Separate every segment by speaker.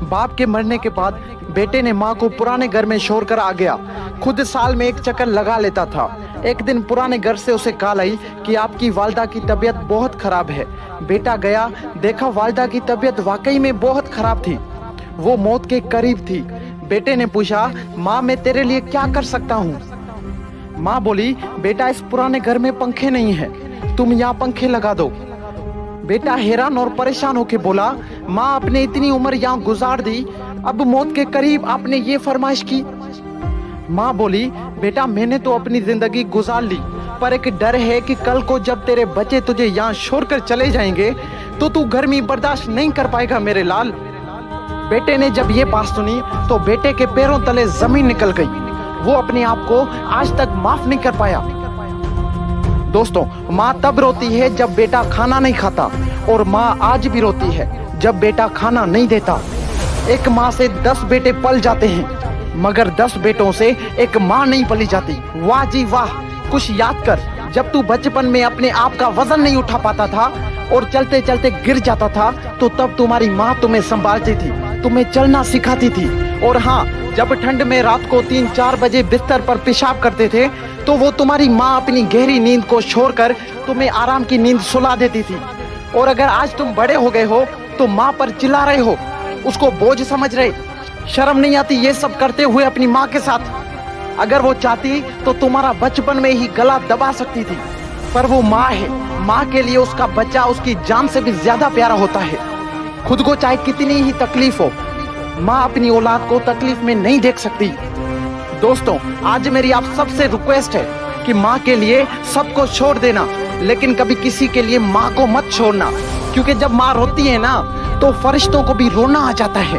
Speaker 1: बाप के मरने के बाद बेटे ने माँ को पुराने घर में छोड़ कर आ गया। खुद साल में एक चक्कर लगा लेता था। एक दिन पुराने घर से उसे कॉल आई कि आपकी वालिदा की तबीयत बहुत खराब है। बेटा गया, देखा वालिदा की तबीयत वाकई में बहुत खराब थी, वो मौत के करीब थी। बेटे ने पूछा, माँ मैं तेरे लिए क्या कर सकता हूँ? माँ बोली, बेटा इस पुराने घर में पंखे नहीं है, तुम यहाँ पंखे लगा दो। बेटा हैरान और परेशान होकर बोला, माँ आपने इतनी उम्र यहाँ गुजार दी, अब मौत के करीब आपने ये फरमाइश की। माँ बोली, बेटा मैंने तो अपनी जिंदगी गुजार ली, पर एक डर है कि कल को जब तेरे बच्चे तुझे यहाँ छोड़कर चले जाएंगे तो तू गर्मी बर्दाश्त नहीं कर पाएगा मेरे लाल। बेटे ने जब ये बात सुनी तो बेटे के पैरों तले जमीन निकल गई। वो अपने आप को आज तक माफ नहीं कर पाया। दोस्तों, माँ तब रोती है जब बेटा खाना नहीं खाता, और माँ आज भी रोती है जब बेटा खाना नहीं देता। एक माँ से 10 बेटे पल जाते हैं, मगर 10 बेटों से एक माँ नहीं पली जाती। वाह जी वाह। कुछ याद कर, जब तू बचपन में अपने आप का वजन नहीं उठा पाता था और चलते चलते गिर जाता था, तो तब तुम्हारी माँ तुम्हें संभालती थी, तुम्हें चलना सिखाती थी। और हाँ, जब ठंड में रात को 3-4 बजे बिस्तर पर पेशाब करते थे तो वो तुम्हारी माँ अपनी गहरी नींद को छोड़कर तुम्हें आराम की नींद सुला देती थी। और अगर आज तुम बड़े हो गए हो तो माँ पर चिल्ला रहे हो, उसको बोझ समझ रहे, शर्म नहीं आती ये सब करते हुए अपनी माँ के साथ? अगर वो चाहती तो तुम्हारा बचपन में ही गला दबा सकती थी, पर वो माँ है। माँ के लिए उसका बच्चा उसकी जान से भी ज्यादा प्यारा होता है। खुद को चाहे कितनी ही तकलीफ हो, माँ अपनी औलाद को तकलीफ में नहीं देख सकती। दोस्तों, आज मेरी आप सबसे रिक्वेस्ट है कि माँ के लिए सबको छोड़ देना, लेकिन कभी किसी के लिए माँ को मत छोड़ना, क्योंकि जब माँ रोती है ना तो फरिश्तों को भी रोना आ जाता है।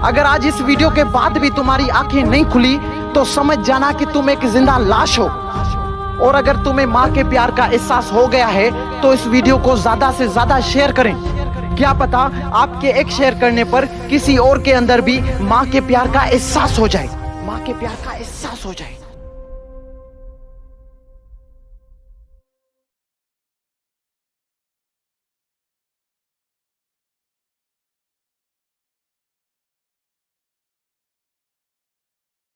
Speaker 1: अगर आज इस वीडियो के बाद भी तुम्हारी आंखें नहीं खुली तो समझ जाना कि तुम एक जिंदा लाश हो। और अगर तुम्हें माँ के प्यार का एहसास हो गया है तो इस वीडियो को ज्यादा से ज्यादा शेयर करें। क्या पता आपके एक शेयर करने पर किसी और के अंदर भी माँ के प्यार का एहसास हो जाए, माँ के प्यार का एहसास हो जाए।